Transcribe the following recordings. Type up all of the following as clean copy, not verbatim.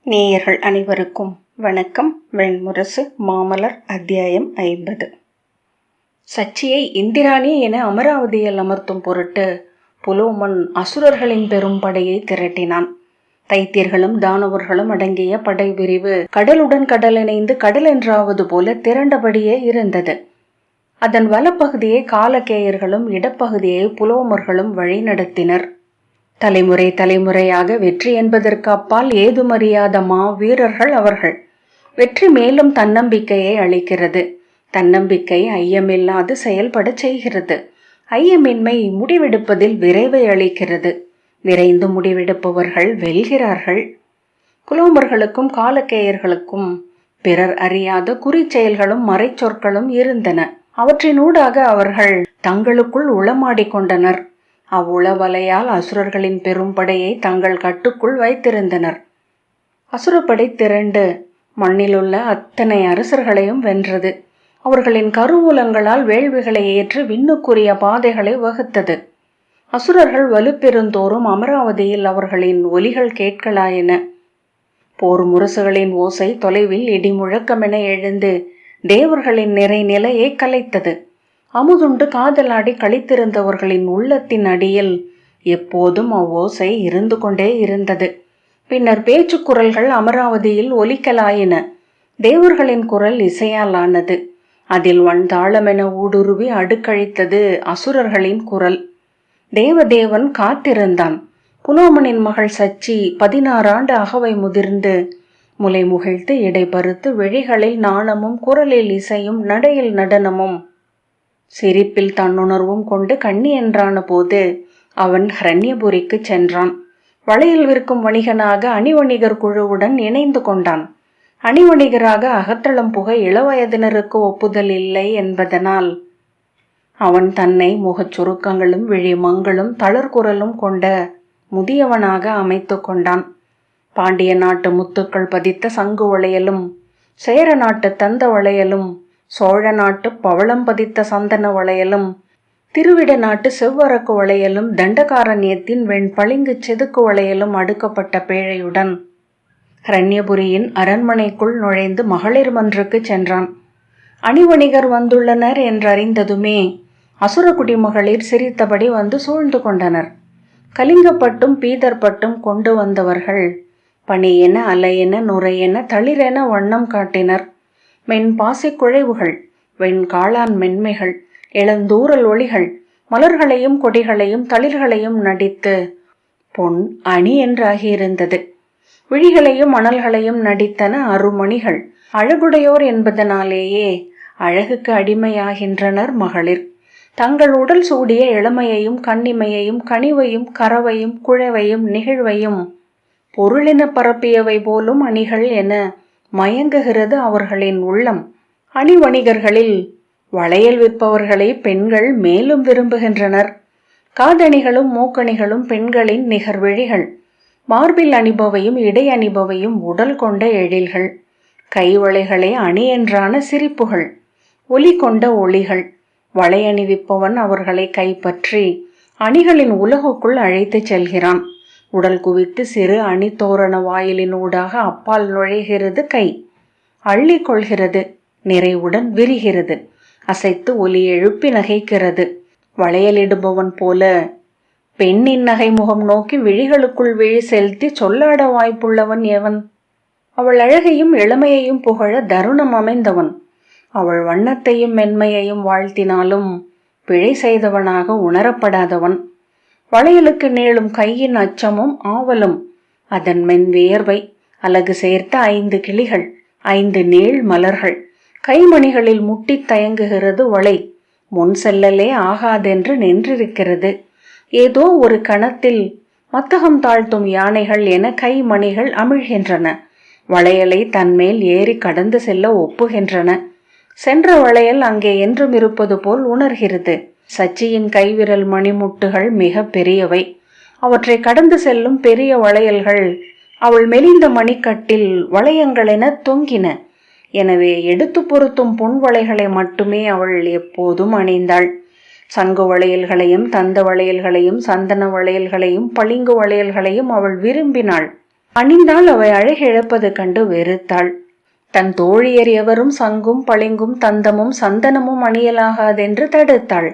நேயர்கள் அனைவருக்கும் வணக்கம். வெண்முரசு மாமலர் அத்தியாயம் 50. சச்சியை இந்திராணி என அமராவதியில் அமர்த்தும் பொருட்டு புலோமன் அசுரர்களின் பெரும் படையை திரட்டினான். தைத்தியர்களும் தானவர்களும் அடங்கிய படை விரிவு கடலுடன் கடலிணைந்து கடல் என்றாவது போல திரண்டபடியே இருந்தது. அதன் வலப்பகுதியை காலகேயர்களும் இடப்பகுதியை புலோமர்களும் வழி நடத்தினர். தலைமுறை தலைமுறையாக வெற்றி என்பதற்கு அப்பால் ஏதுமறியாத வீரர்கள் அவர்கள். வெற்றி மேலும் தன்னம்பிக்கையை அளிக்கிறது. தன்னம்பிக்கை ஐயமில்லாது செயல்பட செய்கிறது. ஐயமின்மை முடிவெடுப்பதில் விரைவை அளிக்கிறது. விரைந்து முடிவெடுப்பவர்கள் வெல்கிறார்கள். புலோமர்களுக்கும் காலக்கேயர்களுக்கும் பிறர் அறியாத குறிச்செயல்களும் மறைச்சொற்களும் இருந்தன. அவற்றினூடாக அவர்கள் தங்களுக்குள் உளமாடிக்கொண்டனர். அவ்வுளவலையால் அசுரர்களின் பெரும் படையை தங்கள் கட்டுக்குள் வைத்திருந்தனர். அசுரப்படை திரண்டு மண்ணிலுள்ள அத்தனை அரசர்களையும் வென்றது. அவர்களின் கருவூலங்களால் வேள்விகளை ஏற்று விண்ணுக்குரிய பாதைகளை வகுத்தது. அசுரர்கள் வலுப்பெருந்தோறும் அமராவதியில் அவர்களின் ஒலிகள் கேட்கலாயின. போர் முரசுகளின் ஓசை தொலைவில் இடி முழக்கமென எழுந்து தேவர்களின் நிலையை கலைத்தது. அமுதுண்டு காதலாடி கழித்திருந்தவர்களின் உள்ளத்தின் அடியில் எப்போதும் அவ்வோசை இருந்து கொண்டே இருந்தது. பின்னர் பேச்சு குரல்கள் அமராவதியில் ஒலிக்கலாயின. தேவர்களின் குரல் இசையால் ஆனது. அதில் வன்தாளமென ஊடுருவி அடுக்கழித்தது அசுரர்களின் குரல். தேவதேவன் காத்திருந்தான். புலோமனின் மகள் சச்சி 16 ஆண்டு அகவை முதிர்ந்து முலை முகிழ்த்து இடை பருத்து விழிகளில் நாணமும் குரலில் இசையும் நடையில் நடனமும் சிரிப்பில் தன்னுணர்வும் கொண்டு கண்ணி என்றான போது அவன் ஹரண்யபுரிக்கு சென்றான். வளையல் விற்கும் வணிகனாக அணிவணிகர் குழுவுடன் இணைந்து கொண்டான். அணிவணிகராக அகத்தளம் புக இளவயதினருக்கு ஒப்புதல் இல்லை என்பதனால் அவன் தன்னை முகச் சுருக்கங்களும் விழிமங்களும் தளர்குரலும் கொண்ட முதியவனாக அமைத்து கொண்டான். பாண்டிய நாட்டு முத்துக்கள் பதித்த சங்கு வளையலும் சேர நாட்டு தந்த வளையலும் சோழ நாட்டு பவளம் பதித்த சந்தன வளையலும் திருவிட நாட்டு செவ்வரக்கு வளையலும் தண்டகாரண்யத்தின் வெண்பளிங்கு செதுக்கு வளையலும் அடுக்கப்பட்ட பேழையுடன் ஹரண்யபுரியின் அரண்மனைக்குள் நுழைந்து மகளிர் மன்றுக்கு சென்றான். அணிவணிகர் வந்துள்ளனர் என்றறிந்ததுமே அசுரகுடி மகளிர் சிரித்தபடி வந்து சூழ்ந்து கொண்டனர். கலிங்கப்பட்டும் பீதர்பட்டும் கொண்டு வந்தவர்கள் பனியென அலையென நுரையென தளிரென வண்ணம் காட்டினர். மென்பாசி குழைவுகள், வெண்காளான் மென்மைகள், இளந்தூரல் ஒளிகள், மலர்களையும் கொடிகளையும் தளிர்களையும் நடித்து பொன் அணி என்றாகியிருந்தது. விழிகளையும் மணல்களையும் நடித்தன அருமணிகள். அழகுடையோர் என்பதனாலேயே அழகுக்கு அடிமையாகின்றனர் மகளிர். தங்கள் உடல் சூடிய இளமையையும் கண்ணிமையையும் கனிவையும் கரவையும் குழைவையும் நிகழ்வையும் பொருளென பரப்பியவை போலும் அணிகள் என மயங்குகிறது அவர்களின் உள்ளம். அணிவணிகர்களில் வளையல் விற்பவர்களை பெண்கள் மேலும் விரும்புகின்றனர். காதணிகளும் மூக்கணிகளும் பெண்களின் நிகர்வெழிகள். மார்பில் அணிபவையும் இடை அணிபவையும் உடல் கொண்ட எழில்கள். கைவளைகளே அணி என்றான சிரிப்புகள். ஒலி கொண்ட ஒளிகள். வளையணிவிப்பவன் அவர்களை கைப்பற்றி அணிகளின் உலகுக்குள் அழைத்து செல்கிறான். உடல் குவித்து சிறு அணி தோரண வாயிலின் ஊடாக அப்பால் நுழைகிறது கை. அள்ளி கொள்கிறது. நிறைவுடன் விரிகிறது. அசைத்து ஒலி எழுப்பி நகைக்கிறது. வளையலிடுபவன் போல பெண்ணின் நகை முகம் நோக்கி விழிகளுக்குள் விழி செலுத்தி சொல்லாட வாய்ப்புள்ளவன் எவன்? அவள் அழகையும் இளமையையும் புகழ தருணம் அமைந்தவன். அவள் வண்ணத்தையும் மென்மையையும் வாழ்த்தினாலும் பிழை செய்தவனாக உணரப்படாதவன். வளையலுக்கு நீளும் கையின் அச்சமும் ஆவலும், அதன் மென் வியர்வை, அலகு சேர்த்த 5 கிளிகள், 5 நீள் மலர்கள், கைமணிகளில் முட்டி தயங்குகிறது வளை. முன் செல்லலே ஆகாதென்று நின்றிருக்கிறது. ஏதோ ஒரு கணத்தில் மத்தகம் தாழ்த்தும் யானைகள் என கைமணிகள் அமிழ்கின்றன. வளையலை தன்மேல் ஏறி கடந்து செல்ல ஒப்புகின்றன. சென்ற வளையல் அங்கே என்றும் இருப்பது போல் உணர்கிறது. சச்சியின் கைவிரல் மணிமுட்டுகள் மிக பெரியவை. அவற்றை கடந்து செல்லும் பெரிய வளையல்கள் அவள் மெலிந்த மணிக்கட்டில் வளையங்களென தொங்கின. எனவே எடுத்து பொருத்தும் பொன் வளைகளை மட்டுமே அவள் எப்போதும் அணிந்தாள். சங்கு வளையல்களையும் தந்த வளையல்களையும் சந்தன வளையல்களையும் பளிங்கு வளையல்களையும் அவள் விரும்பினாள். அணிந்தால் அவை அழகிழப்பது கண்டு வெறுத்தாள். தன் தோழியர் எவரும் சங்கும் பளிங்கும் தந்தமும் சந்தனமும் அணியலாகாதென்று தடுத்தாள்.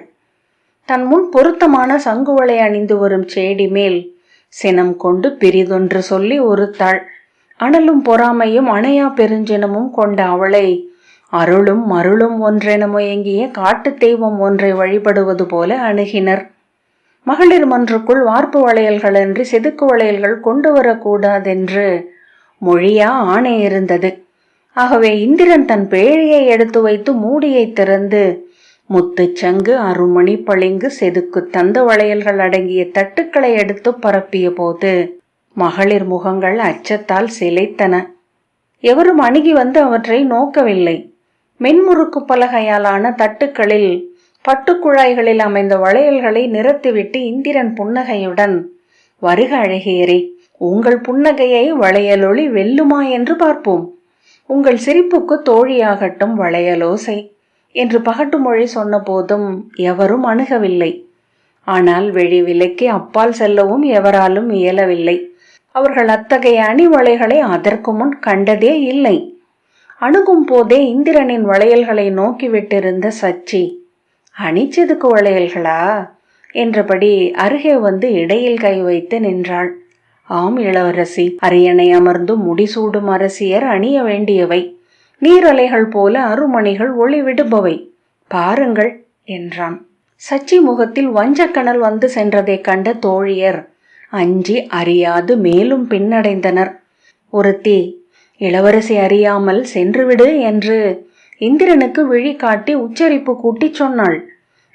தன் முன் பொருத்தமான சங்குவளை அணிந்து வரும் சேடி மேல் சினம் கொண்டு பிரிதொன்று சொல்லி ஒருத்தாள். அனலும் பொறாமையும் அணையா பெருஞ்சினமும் கொண்ட அவளை அருளும் மருளும் ஒன்றென முயங்கிய காட்டு தெய்வம் ஒன்றை வழிபடுவது போல அணுகினர். மகளிர் மன்றுக்குள் வார்ப்பு வளையல்களன்றி செதுக்கு வளையல்கள் கொண்டு வரக்கூடாதென்று மொழியா ஆணை இருந்தது. ஆகவே இந்திரன் தன் பேழையை எடுத்து வைத்து மூடியை திறந்து முத்துச்சங்கு அருமணி பளிங்கு செதுக்கு தந்த வளையல்கள் அடங்கிய தட்டுக்களை எடுத்து பரப்பிய போது மகளிர் முகங்கள் அச்சத்தால் சிலைத்தன. எவரும் அணுகி வந்து அவற்றை நோக்கவில்லை. மென்முறுக்கு பலகையாலான தட்டுக்களில் பட்டுக்குழாய்களில் அமைந்த வளையல்களை நிறுத்திவிட்டு இந்திரன் புன்னகையுடன், வருக அழகியரே, உங்கள் புன்னகையை வளையலொளி வெல்லுமா என்று பார்ப்போம். உங்கள் சிரிப்புக்கு தோழியாகட்டும் வளையலோசை என்று பகட்டு மொழி சொன்ன போதும் எவரும் அணுகவில்லை. ஆனால் வெளி விலைக்கு அப்பால் செல்லவும் எவராலும் இயலவில்லை. அவர்கள் அத்தகைய அணி வளைகளை அதற்கு முன் கண்டதே இல்லை. அணுகும் போதே இந்திரனின் வளையல்களை நோக்கிவிட்டிருந்த சச்சி, அணிச்சதுக்கு வளையல்களா என்றபடி அருகே வந்து இடையில் கை வைத்து நின்றாள். ஆம் இளவரசி, அரியணை அமர்ந்து முடிசூடும் அரசியர் அணிய வேண்டியவை. நீரலைகள் போல அருமணிகள் ஒளி விடுபவை, பாருங்கள் என்றான். சச்சி முகத்தில் வஞ்சக்கணல் வந்து சென்றதை கண்ட தோழியர் அஞ்சி அறியாது மேலும் பின்னடைந்தனர். ஒருத்தி, இளவரசி அறியாமல் சென்றுவிடு என்று இந்திரனுக்கு விழி காட்டி உச்சரிப்பு கூட்டி சொன்னாள்.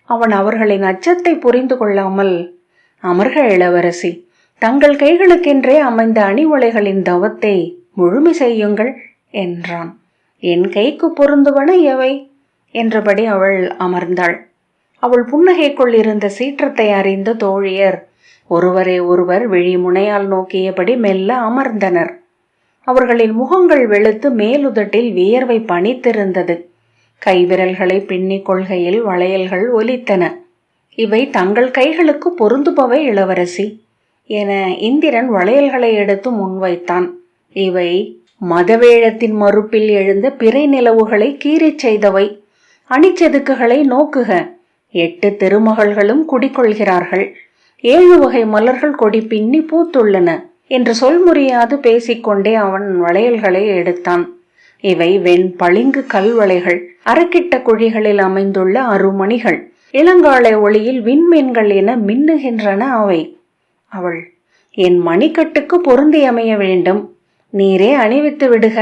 அவன் அவர்களின் அச்சத்தை புரிந்து கொள்ளாமல், அமர்க இளவரசி, தங்கள் கைகளுக்கென்றே அமைந்த அணிவளைகளின் தவத்தை முழுமை செய்யுங்கள் என்றான். என் கைக்கு பொருந்துவன எவை என்றபடி அவள் அமர்ந்தாள். அவள் புன்னகைக்குள் இருந்த சீற்றத்தை அறிந்த தோழியர் ஒருவரை ஒருவர் விழிமுனையால் நோக்கியபடி மெல்ல அமர்ந்தனர். அவர்களின் முகங்கள் வெளுத்து மேலுதட்டில் வியர்வை பனித்திருந்தது. கைவிரல்களை பின்னிக் கொள்கையில் வளையல்கள் ஒலித்தன. இவை தங்கள் கைகளுக்கு பொருந்துபவை இளவரசி என இந்திரன் வளையல்களை எடுத்து முன்வைத்தான். இவை மதவேழத்தின் மறுப்பில் எழுந்த பிறை நிலவுகளை கீறிச் செய்தவை. அணிச்செதுக்குகளை நோக்குக. 8 திருமகள்களும் குடிக்கொள்கிறார்கள். 7 வகை மலர்கள் கொடி பின்னி பூத்துள்ளன என்று சொல்முறியாது பேசிக்கொண்டே அவன் வளையல்களை எடுத்தான். இவை வெண் பளிங்கு கல்வளைகள், அறக்கிட்ட குழிகளில் அமைந்துள்ள அருமணிகள், இளங்காலை ஒளியில் விண்மீன்கள் என மின்னுகின்றன அவை. அவள், என் மணிக்கட்டுக்கு பொருந்தி அமைய வேண்டும், நீரே அணிவித்து விடுக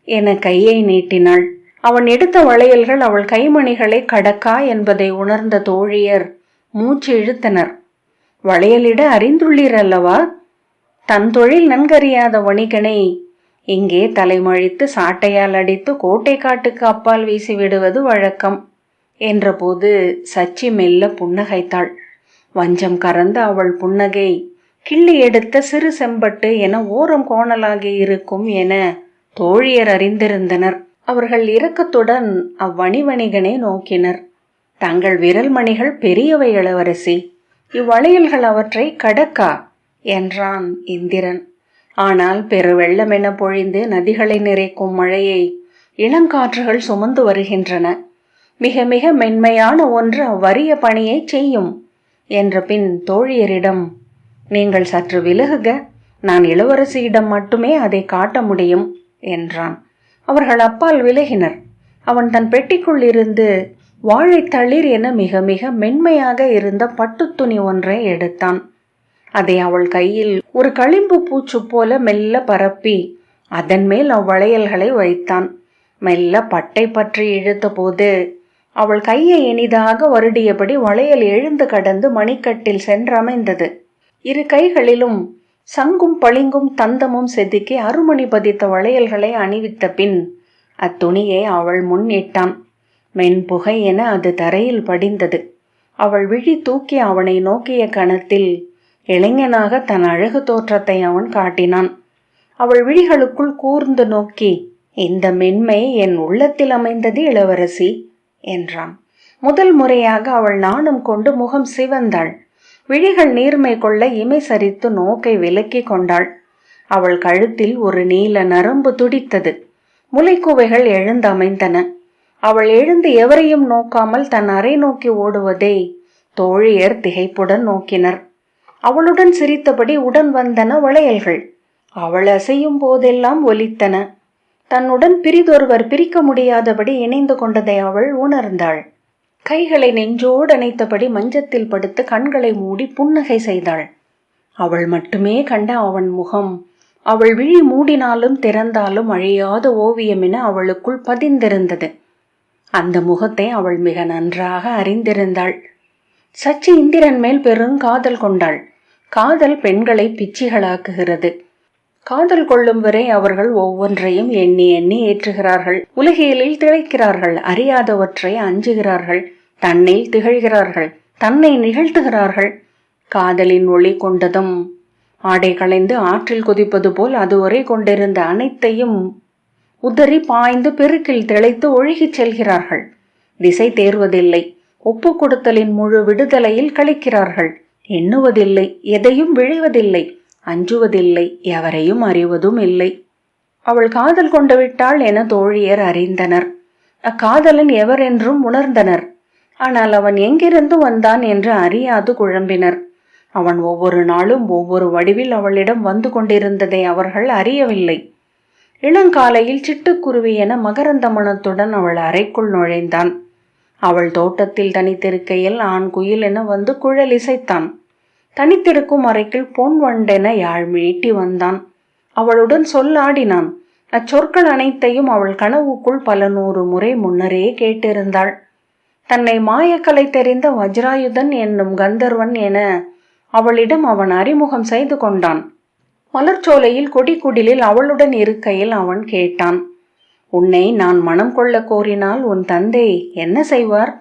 என கையை நீட்டினாள். அவன் எடுத்த வளையல்கள் அவள் கைமணிகளை கடக்கா என்பதை உணர்ந்த தோழியர் மூச்சு இழுத்தனர். வளையலிட அறிந்துள்ளீர் அல்லவா? தன் தொழில் நன்கறியாத வணிகனை இங்கே தலைமழித்து சாட்டையால் அடித்து கோட்டை காட்டுக்கு அப்பால் வீசிவிடுவது வழக்கம் என்றபோது சச்சி மெல்ல புன்னகைத்தாள். வஞ்சம் கறந்த அவள் புன்னகை கிள்ளி எடுத்த சிறு செம்பட்டு என ஓரம் கோணலாகி இருக்கும் என தோழியர் அறிந்திருந்தனர். அவர்கள் இரக்கத்துடன் அவ்வணிவணிகனை நோக்கினர். தங்கள் விரல் மணிகள் பெரியவை இளவரசி, இவ்வளையல்கள் அவற்றை கடக்கா என்றான் இந்திரன். ஆனால் பெருவெள்ளமென பொழிந்து நதிகளை நிறைக்கும் மழையை இளங்காற்றுகள் சுமந்து வருகின்றன. மிக மிக மென்மையான ஒன்று அவ்வரிய பணியை செய்யும் என்ற பின் தோழியரிடம், நீங்கள் சற்று விலகுக, நான் இளவரசியிடம் மட்டுமே அதை காட்ட முடியும் என்றான். அவர்கள் அப்பால் விலகினர். அவன் தன் பெட்டிக்குள் இருந்து வாழைத்தளிர் என மிக மிக மென்மையாக இருந்த பட்டு துணி ஒன்றை எடுத்தான். அதை அவள் கையில் ஒரு களிம்பு பூச்சு போல மெல்ல பரப்பி அதன் மேல் அவ்வளையல்களை வைத்தான். மெல்ல பட்டை பற்றி இழுத்த போது அவள் கையை இனிதாக வருடியபடி வளையல் எழுந்து கடந்து மணிக்கட்டில் சென்றமைந்தது. 2 கைகளிலும் சங்கும் பளிங்கும் தந்தமும் செதுக்கி அருமணி பதித்த வளையல்களை அணிவித்த பின் அத்துணியை அவள் முன் இட்டான். மென்புகை என அது தரையில் படிந்தது. அவள் விழி தூக்கி அவனை நோக்கிய கணத்தில் இளைஞனாக தன் அழகு தோற்றத்தை அவன் காட்டினான். அவள் விழிகளுக்குள் கூர்ந்து நோக்கி, இந்த மென்மை என் உள்ளத்தில் அமைந்தது இளவரசி என்றான். முதல் முறையாக அவள் நாணம் கொண்டு முகம் சிவந்தாள். விழிகள் நீர்மை கொள்ள இமை சரித்து நோக்கை விலக்கி கொண்டாள். அவள் கழுத்தில் ஒரு நீல நரம்பு துடித்தது. முலைக்குவைகள் எழுந்து அமைந்தன. அவள் எழுந்து எவரையும் நோக்காமல் தன் அறை நோக்கி ஓடுவதை தோழியர் திகைப்புடன் நோக்கினர். அவளுடன் சிரித்தபடி உடன் வந்தன வளையல்கள். அவள் அசையும் போதெல்லாம் ஒலித்தன. தன்னுடன் பிரிதொருவர் பிரிக்க முடியாதபடி இணைந்து கொண்டதை அவள் உணர்ந்தாள். கைகளை நெஞ்சோடு அணைத்தபடி மஞ்சத்தில் படுத்து கண்களை மூடி புன்னகை செய்தாள். அவள் மட்டுமே கண்ட அவன் முகம் அவள் விழி மூடினாலும் திறந்தாலும் அழியாத ஓவியம் என அவளுக்குள் பதிந்திருந்தது. அந்த முகத்தை அவள் மிக நன்றாக அறிந்திருந்தாள். சச்சி இந்திரன் மேல் பெருங்காதல் கொண்டாள். காதல் பெண்களை பிச்சிகளாக்குகிறது. காதல் கொள்ளும் வரை அவர்கள் ஒவ்வொன்றையும் எண்ணி எண்ணி ஏற்றுகிறார்கள். உலகியலில் திளைக்கிறார்கள். அறியாதவற்றை அஞ்சுகிறார்கள். தன்னில் திகழ்கிறார்கள். தன்னை நிகழ்த்துகிறார்கள். காதலின் ஒளி கொண்டதும் ஆடை களைந்து ஆற்றில் குதிப்பது போல் அதுவரை கொண்டிருந்த அனைத்தையும் உதறி பாய்ந்து பெருக்கில் திளைத்து ஒழுகிச் செல்கிறார்கள். திசை தேர்வதில்லை. ஒப்பு கொடுத்தலின் முழு விடுதலையில் கழிக்கிறார்கள். எண்ணுவதில்லை. எதையும் விழைவதில்லை. அஞ்சுவதில்லை. எவரையும் அறிவதும் இல்லை. அவள் காதல் கொண்டு விட்டாள் என தோழியர் அறிந்தனர். அக்காதலன் எவர் என்றும் உணர்ந்தனர். ஆனால் அவன் எங்கிருந்து வந்தான் என்று அறியாது குழம்பினர். அவன் ஒவ்வொரு நாளும் ஒவ்வொரு வடிவில் அவளிடம் வந்து கொண்டிருந்ததை அவர்கள் அறியவில்லை. இளங்காலையில் சிட்டுக்குருவி என மகரந்த மனத்துடன் அவள் அறைக்குள் நுழைந்தான். அவள் தோட்டத்தில் தனித்திருக்கையில் ஆண் குயில் என வந்து குழல் இசைத்தான். தனித்திருக்கும் அறைக்குள் பொன் வண்டென யாழ் மீட்டி வந்தான். அவளுடன் சொல்லாடினான். அச்சொற்கள் அனைத்தையும் அவள் கனவுக்குள் பல 100 முறை முன்னரே கேட்டிருந்தாள். தன்னை மாயக்கலை தெரிந்த வஜ்ராயுதன் என்னும் கந்தர்வன் என அவளிடம் அவன் அறிமுகம் செய்து கொண்டான். மலர்ச்சோலையில் கொடிக்குடிலில் அவளுடன் இருக்கையில் அவன் கேட்டான், உன்னை நான் மனம் கொள்ள கோரினால் உன் தந்தை என்ன செய்வார்?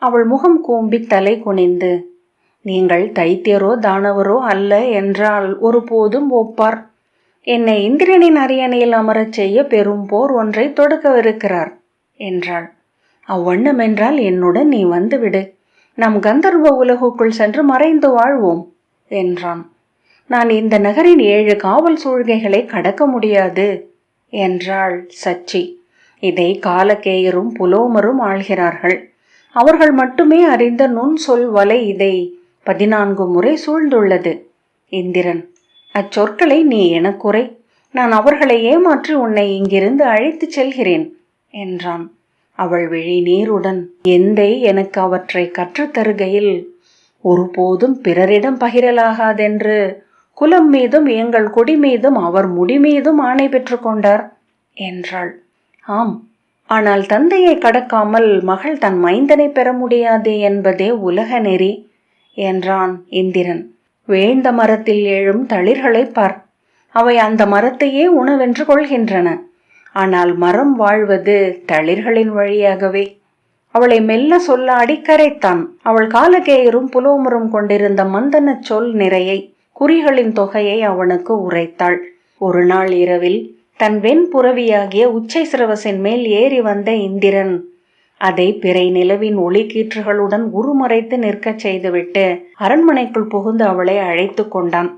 அவள் முகம் கூம்பி தலை குனிந்து, நீங்கள் தைத்தியரோ தானவரோ அல்ல என்றால் ஒருபோதும் ஒப்பார். என்னை இந்திரனின் அரியணையில் அமரச் செய்ய பெரும் போர் ஒன்றை தொடுக்கவிருக்கிறார் என்றாள். அவ்வண்ணம் என்றால் என்னுடன் நீ வந்துவிடு. நம் கந்தர்வ உலகுக்குள் சென்று மறைந்து வாழ்வோம் என்றான். நான் இந்த நகரின் 7 காவல் சூழ்கைகளை கடக்க முடியாது என்றாள் சச்சி. இதை காலகேயரும் புலோமரும் ஆள்கிறார்கள். அவர்கள் மட்டுமே அறிந்த நுண் சொல் வலை இதை 14 முறை சூழ்ந்துள்ளது. இந்திரன், அச்சொற்களை நீ எனக்குறை. நான் அவர்களை ஏமாற்றி உன்னை இங்கிருந்து அழைத்துச் செல்கிறேன் என்றான். அவள் விழி நீருடன், எந்தை எனக்கு அவற்றை கற்றுத்தருகையில் ஒருபோதும் பிறரிடம் பகிரலாகாதென்று குலம் மீதும் எங்கள் கொடி மீதும் அவர் முடி மீதும் ஆணை பெற்று கொண்டார் என்றாள். ஆம், ஆனால் தந்தையை கடக்காமல் மகள் தன் மைந்தனை பெற முடியாது என்பதே உலக நெறி என்றான் இந்திரன். வேந்த மரத்தில் எழும் தளிர்களை பார். அவை அந்த மரத்தையே உணவென்று கொள்கின்றன. ஆனால் மரம் வாழ்வது தளிர்களின் வழியாகவே. அவளை மெல்ல சொல்லாடி கரைத்தான். அவள் காலகேயரும் புலோமரும் கொண்டிருந்த மந்தன சொல் நிறையை, குறிகளின் தொகையை அவனுக்கு உரைத்தாள். ஒரு நாள் இரவில் தன் வெண்புறவியாகிய உச்சை சிரவசின் மேல் ஏறி வந்த இந்திரன் அதை பிறை நிலவின் ஒளி கீற்றுகளுடன் உருமறைத்து நிற்கச் செய்துவிட்டு அரண்மனைக்குள் புகுந்து அவளை அழைத்து கொண்டான்.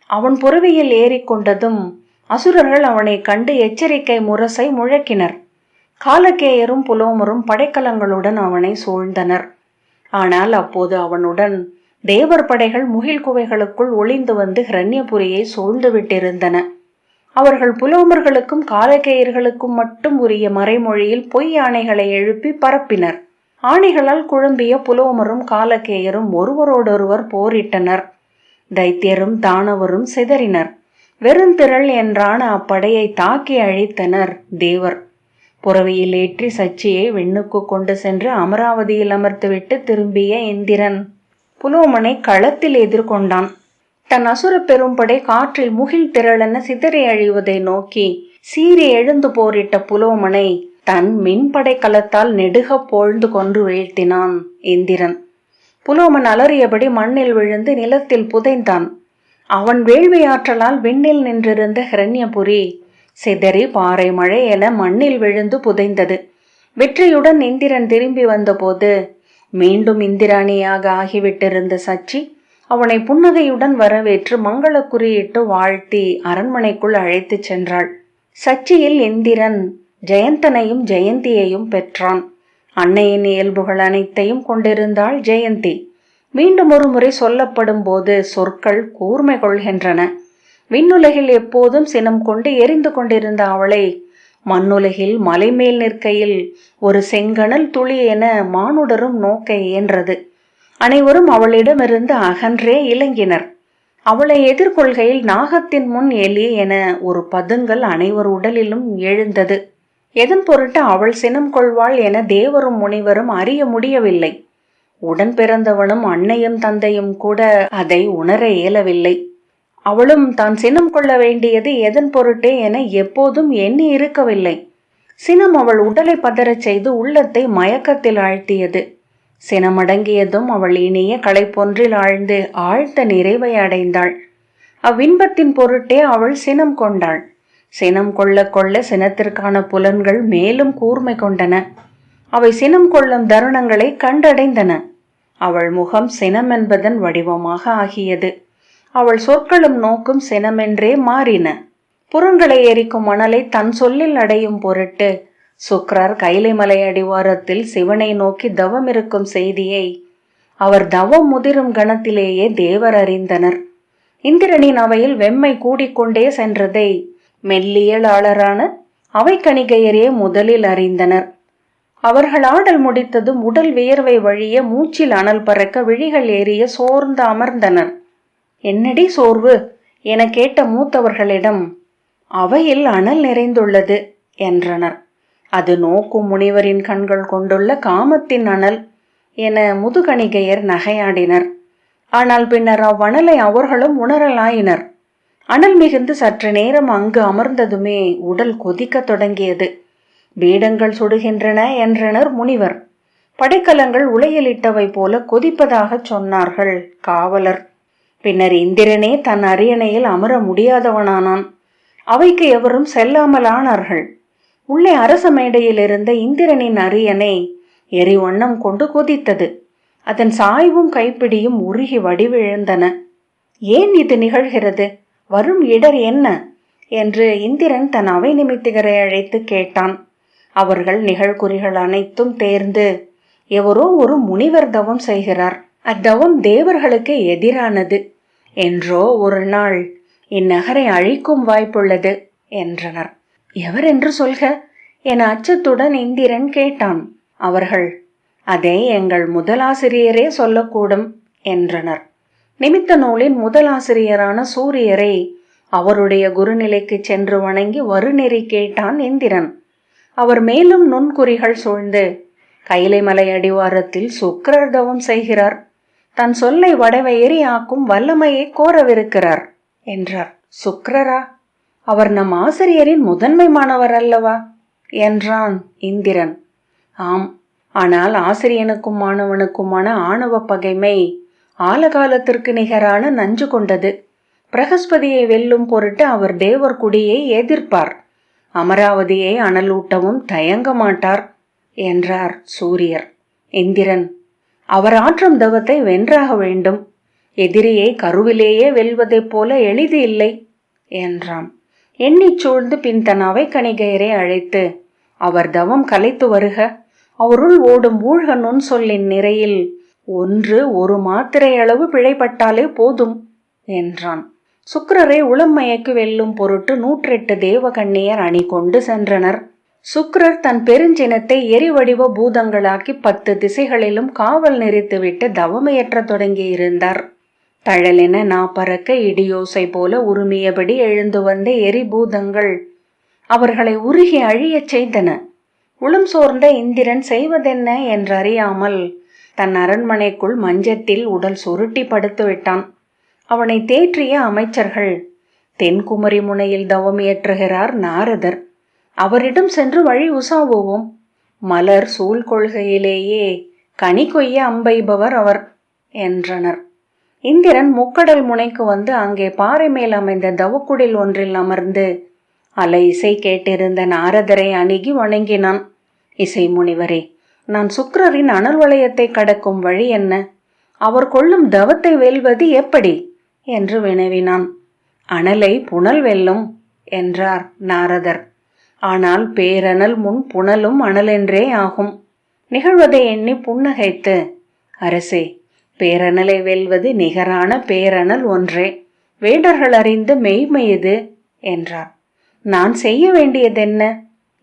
அவன் புறவியில் ஏறிக்கொண்டதும் அசுரர்கள் அவனை கண்டு எச்சரிக்கை முரசை முழக்கினர். காலகேயரும் புலோமரும் படைக்கலங்களுடன் அவனை சூழ்ந்தனர். ஆனால் அப்போது அவனுடன் தேவர் படைகள் முகில் குவைகளுக்குள் ஒளிந்து வந்து ஹிரண்யபுரியை சூழ்ந்து விட்டிருந்தன. அவர்கள் புலோமர்களுக்கும் காலகேயர்களுக்கும் மட்டும் உரிய மறைமொழியில் பொய் ஆணைகளை எழுப்பி பரப்பினர். ஆணைகளால் குழம்பிய புலோமரும் காலகேயரும் ஒருவரோடொருவர் போரிட்டனர். தைத்தியரும் தானவரும் சிதறினர். வெறுந்திரள் என்றான அப்படையை தாக்கி அழித்தனர் தேவர். புறவியில் ஏற்றி சச்சியை விண்ணுக்கு கொண்டு சென்று அமராவதியில் அமர்த்துவிட்டு திரும்பிய இந்திரன் புலோமனை களத்தில் எதிர்கொண்டான். தன் அசுர பெரும்படை காற்றில் முகில் திரளென சிதறி அழிவதை நோக்கி சீறி எழுந்து போரிட்ட புலோமனை தன் மின்படை களத்தால் நெடுக போழ்ந்து கொன்று வீழ்த்தினான் இந்திரன். புலோமன் அலறியபடி மண்ணில் விழுந்து நிலத்தில் புதைந்தான். அவன் வேள்வி ஆற்றலால் விண்ணில் நின்றிருந்த ஹிரண்யபுரி சிதறி பாறை மழை என மண்ணில் விழுந்து புதைந்தது. வெற்றியுடன் இந்திரன் திரும்பி வந்தபோது மீண்டும் இந்திராணியாக ஆகிவிட்டிருந்த சச்சி அவனை புன்னகையுடன் வரவேற்று மங்கள குறியிட்டு வாழ்த்தி அரண்மனைக்குள் அழைத்துச் சென்றாள். சச்சியில் இந்திரன் ஜெயந்தனையும் ஜெயந்தியையும் பெற்றான். அன்னையின் இயல்புகள் அனைத்தையும் கொண்டிருந்தாள் ஜெயந்தி. மீண்டும் ஒரு முறை சொல்லப்படும் போது சொற்கள் கூர்மை கொள்கின்றன. விண்ணுலகில் எப்போதும் சினம் கொண்டு எரிந்து கொண்டிருந்த அவளை மண்ணுலகில் மலைமேல் நிற்கையில் ஒரு செங்கணல் துளி என மானுடரும் நோக்க இயன்றது. அனைவரும் அவளிடமிருந்து அகன்றே இலங்கினர். அவளை எதிர்கொள்கையில் நாகத்தின் முன் எலி என ஒரு பதுங்கல் அனைவர் உடலிலும் எழுந்தது. எதன் பொருட்டு அவள் சினம் கொள்வாள் என தேவரும் முனிவரும் அறிய முடியவில்லை. உடன் பிறந்தவனும் அன்னையும் தந்தையும் கூட அதை உணர இயலவில்லை. அவளும் தான் சினம் கொள்ள வேண்டியது எதன் பொருட்டே என எப்போதும் எண்ணி இருக்கவில்லை. சினம் அவள் உடலை பதறச் செய்து உள்ளத்தை மயக்கத்தில் ஆழ்த்தியது. சினமடங்கியதும் அவள் இனிய களைப்பொன்றில் ஆழ்ந்து ஆழ்த்த நிறைவை அடைந்தாள். அவ்வின்பத்தின் பொருட்டே அவள் சினம் கொண்டாள். சினம் கொள்ள கொள்ள சினத்திற்கான புலன்கள் மேலும் கூர்மை கொண்டன. அவை சினம் கொள்ளும் தருணங்களை கண்டடைந்தன. அவள் முகம் சினம் என்பதன் வடிவமாக ஆகியது. அவள் சொற்களும் நோக்கும் சினமென்றே மாறின. புறங்களை எரிக்கும் மணலை தன் சொல்லில் அடையும் பொருட்டு சுக்ரர் கைலைமலை அடிவாரத்தில் சிவனை நோக்கி தவம் இருக்கும் செய்தியை அவர் தவம் முதிரும் கணத்திலேயே தேவர் அறிந்தனர். இந்திரனின் அவையில் வெம்மை கூடிக்கொண்டே சென்றதை மெல்லியலாளரான அவை கணிகையரே முதலில் அறிந்தனர். அவர்கள் ஆடல் முடித்ததும் உடல் வியர்வை வழிய மூச்சில் அனல் பறக்க விழிகள் ஏறிய சோர்ந்து அமர்ந்தனர். என்னடி சோர்வு என கேட்ட மூத்தவர்களிடம் அவையில் அனல் நிறைந்துள்ளது என்றனர். அது நோக்கும் முனிவரின் கண்கள் கொண்டுள்ள காமத்தின் அனல் என முதுகணிகையர் நகையாடினர். ஆனால் பின்னர் அவ்வணலை அவர்களும் உணரலாயினர். அனல் மிகுந்து சற்று நேரம் அங்கு அமர்ந்ததுமே உடல் கொதிக்க தொடங்கியது. பீடங்கள் சுடுகின்றன என்றனர் முனிவர். படைக்கலங்கள் உலையிலிட்டவை போல கொதிப்பதாக சொன்னார்கள் காவலர். பின்னர் இந்திரனே தன் அரியணையில் அமர முடியாதவனானான். அவைக்கு எவரும் செல்லாமலானார்கள். உள்ளே அரச மேடையில் இருந்த இந்திரனின் அரியணை எரிவண்ணம் கொண்டு கொதித்தது. அதன் சாய்வும் கைப்பிடியும் உருகி வடிவிழந்தன. ஏன் இது நிகழ்கிறது? வரும் இடர் என்ன என்று இந்திரன் தன் அவை நிமித்திகரை அழைத்து கேட்டான். அவர்கள் நிகழ்குறிகள் அனைத்தும் தேர்ந்து எவரோ ஒரு முனிவர் தவம் செய்கிறார், அத்தவம் தேவர்களுக்கு எதிரானது, என்றோ ஒரு நாள் இந்நகரை அழிக்கும் வாய்ப்புள்ளது என்றனர். எவர் என்று சொல்க என அச்சத்துடன் இந்திரன் கேட்டான். அவர்கள் அதை எங்கள் முதலாசிரியரே சொல்லக்கூடும் என்றனர். நிமித்த நூலின் முதலாசிரியரான சூரியரை அவருடைய குருநிலைக்கு சென்று வணங்கி வருநெறி கேட்டான் இந்திரன். அவர் மேலும் நுண்குறிகள் சூழ்ந்து கைலைமலை அடிவாரத்தில் சுக்கிரர் தவம் செய்கிறார், தன் சொல்லை வடவெயரி ஆக்கும் வல்லமையை கோரவிருக்கிறார் என்றார். சுக்கிரரா? அவர் நம் ஆசிரியரின் முதன்மை மாணவர் அல்லவா என்றான் இந்திரன். ஆம், ஆனால் ஆசிரியனுக்கும் மாணவனுக்குமான ஆணவ பகைமை ஆலகாலத்திற்கு நிகரான நஞ்சு கொண்டது. பிரகஸ்பதியை வெல்லும் பொருட்டு அவர் தேவர் குடியை எதிர்ப்பார், அமராவதியை அனலூட்டவும் தயங்க மாட்டார் என்றார் சூரியர். இந்திரன், அவர் ஆற்றும் தவத்தை வென்றாக வேண்டும். எதிரியை கருவிலேயே வெல்வதைப் போல எளிது இல்லை என்றான். எண்ணிச் சூழ்ந்து பின் தன் அவை கணிகையரை அழைத்து அவர் தவம் கலைத்து வருக, அவருள் ஓடும் ஊழ்க நுண் சொல்லின் நிறையில் ஒரு மாத்திரை அளவு பிழைப்பட்டாலே போதும் என்றான். சுக்கிரரை உளம் மயக்கு வெல்லும் பொருட்டு 108 தேவகன்னியர் அணி கொண்டு சென்றனர். சுக்கிரர் தன் பெருஞ்சினத்தை எரிவடிவ பூதங்களாக்கி 10 திசைகளிலும் காவல் நெறித்துவிட்டு தவமையற்ற தொடங்கி இருந்தார். தழலென நாப்பறக்க இடியோசை போல உருமியபடி எழுந்து வந்த எரிபூதங்கள் அவர்களை உருகி அழியச் செய்தன. உளம் சோர்ந்த இந்திரன் செய்வதென்ன என்றறியாமல் தன் அரண்மனைக்குள் மஞ்சத்தில் உடல் சுருட்டி படுத்து விட்டான். அவனை தேற்றிய அமைச்சர்கள், தென்குமரி முனையில் தவம் இயற்றுகிறார் நாரதர், அவரிடம் சென்று வழி உசாவுவோம். மலர் சூழ் கொள்கையிலேயே கனி கொய்ய அம்பைபவர் அவர் என்றனர். இந்திரன் முக்கடல் முனைக்கு வந்து அங்கே பாறை மேல் அமைந்த தவக்குடில் ஒன்றில் அமர்ந்து அலை இசை கேட்டிருந்த நாரதரை அணுகி வணங்கினான். இசை முனிவரே, நான் சுக்கிரரின் அனல் வளையத்தை கடக்கும் வழி என்ன? அவர் கொள்ளும் தவத்தை வெல்வது எப்படி என்று வினவினான். அனலை புனல் வெல்லும் என்றார் நாரதர். ஆனால் பேரனல் முன் புனலும் அனலென்றே ஆகும். நிகழ்வதை எண்ணி புன்னகைத்து, அரசே, பேரனலை வெல்வது நிகரான பேரனல் ஒன்றே. வேடர்கள் அறிந்து மெய்மை இது என்றார். நான் செய்ய வேண்டியதென்ன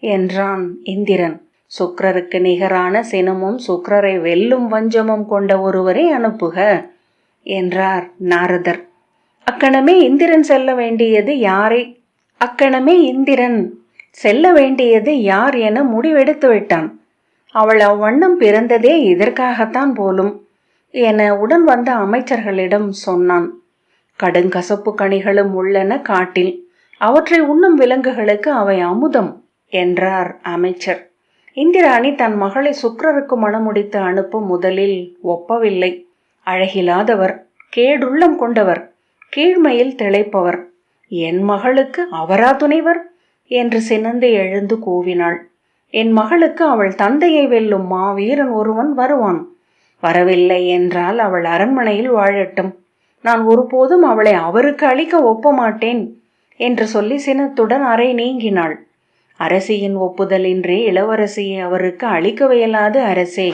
என்றான் இந்திரன். சுக்கிரருக்கு நிகரான சினமும் சுக்கிரரை வெல்லும் வஞ்சமும் கொண்ட ஒருவரை அனுப்புக என்றார் நாரதர். அக்கணமே இந்திரன் செல்ல வேண்டியது யார் என முடிவெடுத்து விட்டான். அவள் அவ்வண்ணம் பிறந்ததே இதற்காகத்தான் போலும் என உடன் வந்த அமைச்சர்களிடம் சொன்னான். கடுங்கசப்பு கனிகளும் உள்ளன காட்டில், அவற்றை உண்ணும் விலங்குகளுக்கு அவை அமுதம் என்றார் அமைச்சர். இந்திராணி தன் மகளை சுக்கிரருக்கு மணமுடித்து அனுப்ப முதலில் ஒப்பவில்லை. அழகில்லாதவர், கேடுள்ளம் கொண்டவர், கீழ்மையில் திளைப்பவர், என் மகளுக்கு அவரா துணைவர் என்று சினந்து எழுந்து கூவினாள். என் மகளுக்கு அவள் தந்தையை வெல்லும் மாவீரன் ஒருவன் வருவான். வரவில்லை என்றால் அவள் அரண்மனையில் வாழட்டும். நான் ஒருபோதும் அவளை அவருக்கு அளிக்க ஒப்ப மாட்டேன் என்று சொல்லி சினத்துடன் அறை நீங்கினாள். அரசியின் ஒப்புதலின்றி இளவரசியை அவருக்கு அளிக்கவியலாது அரசே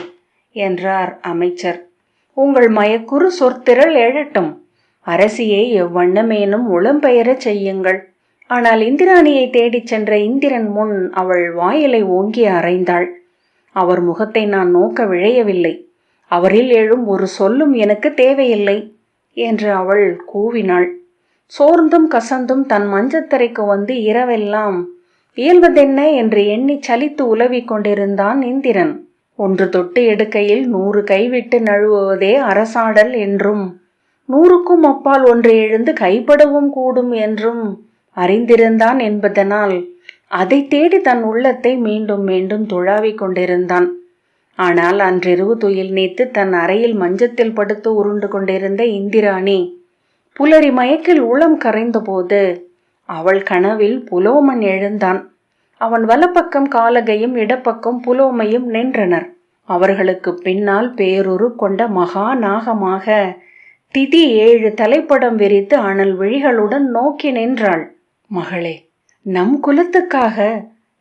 என்றார் அமைச்சர். உங்கள் மயக்குறு சொற்திரள் எழட்டும். அரசியை எவ்வண்ணமேனும் உளம்பெயரச் செய்யுங்கள். ஆனால் இந்திராணியை தேடிச் சென்ற இந்திரன் முன் அவள் வாயிலை ஓங்கி அறைந்தாள். அவர் முகத்தை நான் நோக்க விழையவில்லை. அவரில் எழும் ஒரு சொல்லும் எனக்கு தேவையில்லை என்று அவள் கூவினாள். சோர்ந்தும் கசந்தும் தன் மஞ்சத்தரைக்கு வந்து இரவெல்லாம் இயல்வதென்ன என்று எண்ணி சலித்து உலவிக் கொண்டிருந்தான் இந்திரன். ஒன்று தொட்டு எடுக்கையில் 100 கைவிட்டு நழுவுவதே அரசாடல் என்றும் 100க்கும் அப்பால் ஒன்று எழுந்து கைப்படவும் கூடும் என்றும் அறிந்திருந்தான் என்பதனால் அதை தேடி தன் உள்ளத்தை மீண்டும் மீண்டும் துழாவிக் கொண்டிருந்தான். ஆனால் அன்றிரவு துயில் நீத்து தன் அறையில் மஞ்சத்தில் படுத்து உருண்டு கொண்டிருந்த இந்திராணி புலரி மயக்கில் உளம் கரைந்த போது அவள் கனவில் புலோமன் எழுந்தான். அவன் வலப்பக்கம் காலகையும் இடப்பக்கம் புலோமையும் நின்றனர். அவர்களுக்கு பின்னால் பேருரு கொண்ட மகா நாகமாக திதி 7 தலைப்படம் விரித்து அனல் விழிகளுடன் நோக்கி நின்றாள். மகளே, நம் குலத்துக்காக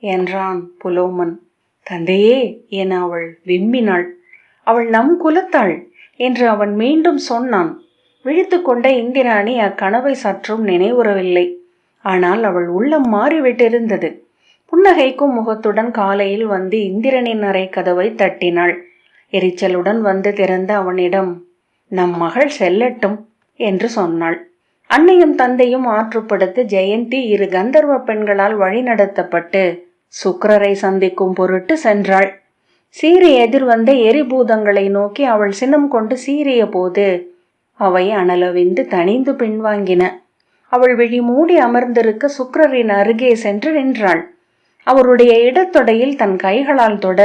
என்றான் புலோமன். தந்தையே என அவள் விம்மினாள். அவள் நம் குலத்தாள் என்று அவன் மீண்டும் சொன்னான். விழித்து கொண்ட இந்திராணி அக்கனவை சற்றும் நினைவுறவில்லை. ஆனால் அவள் உள்ளம் மாறிவிட்டிருந்தது. புன்னகைக்கும் முகத்துடன் காலையில் வந்து இந்திரனின் அறை கதவை தட்டினாள். எரிச்சலுடன் வந்து திறந்த அவனிடம், நம் மகள் செல்லட்டும் என்று சொன்னாள். அன்னையும் தந்தையும் ஆற்றுப்படுத்த ஜெயந்தி 2 கந்தர்வ பெண்களால் வழிநடத்தப்பட்டு சுக்கிரரை சந்திக்கும் பொருட்டு சென்றாள். சீறி எதிர்வந்த எரிபூதங்களை நோக்கி அவள் சினம் கொண்டு சீறிய போது அவை அனலவிந்து தணிந்து பின்வாங்கின. அவள் விழி மூடி அமர்ந்திருக்க சுக்கிரரின் அருகே சென்று நின்றாள். அவருடைய இடத்தொடையில் தன் கைகளால் தொட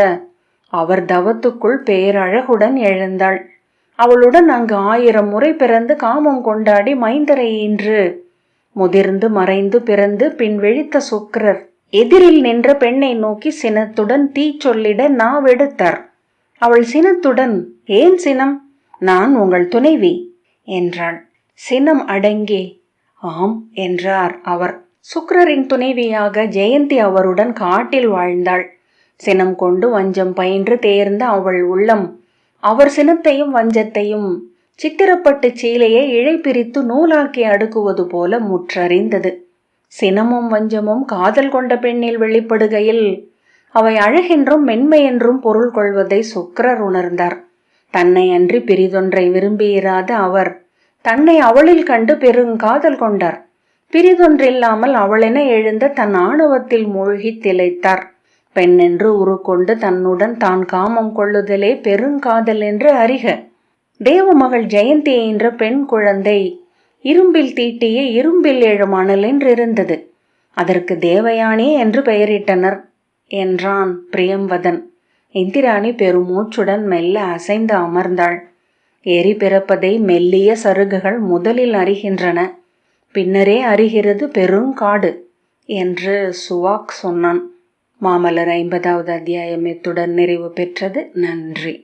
அவர் தவத்துக்குள் பேரழகுடன் எழுந்தாள். அவளுடன் அங்கு 1000 முறை பிறந்து காமம் கொண்டாடி மைந்தரை ஈன்று முதிர்ந்து மறைந்து பிறந்து பின் விழித்த சுக்கிரர் எதிரில் நின்ற பெண்ணை நோக்கி சினத்துடன் தீ சொல்லிட நாவெடுத்தார். அவள் சினத்துடன், ஏன் சினம்? நான் உங்கள் துணைவி என்றாள். சினம் அடங்கி ஆம் என்றார் அவர். சுக்கிரரின் துணைவியாக ஜெயந்தி அவருடன் காட்டில் வாழ்ந்தாள். சினம் கொண்டு வஞ்சம் பயின்று தேர்ந்த அவள் உள்ளம் அவர் சினத்தையும் வஞ்சத்தையும் சித்திரப்பட்டு சீலையை இழை பிரித்து நூலாக்கி அடுக்குவது போல முற்றறிந்தது. சினமும் வஞ்சமும் காதல் கொண்ட பெண்ணில் வெளிப்படுகையில் அவை அழகென்றும் மென்மை என்றும் பொருள் கொள்வதை சுக்கிரர் உணர்ந்தார். தன்னை அன்றி பிரிதொன்றை விரும்பியிராத அவர் தன்னை அவளில் கண்டு பெருங்காதல் கொண்டார். பிரிதொன்றில்லாமல் அவளென எழுந்த தன் ஆணவத்தில் மூழ்கி திளைத்தார். பெண்ணென்று உருக்கொண்டு தன்னுடன் தான் காமம் கொள்ளுதலே பெருங்காதல் என்று அறிக. தேவமகள் ஜெயந்தி என்ற பெண் குழந்தை இரும்பில் தீட்டிய இரும்பில் எழும் அனல் என்றிருந்தது. அதற்கு தேவயானி என்று பெயரிட்டனர் என்றான் பிரியம்பதன். இந்திராணி பெருமூச்சுடன் மெல்ல அசைந்து அமர்ந்தாள். எரி பிறப்பதை மெல்லிய சருகுகள் முதலில் அறிகின்றன, பின்னரே அறிகிறது பெருங்காடு என்று சுவாக் சொன்னான். மாமலர் 50வது அத்தியாயம் இத்துடன் நிறைவு பெற்றது. நன்றி.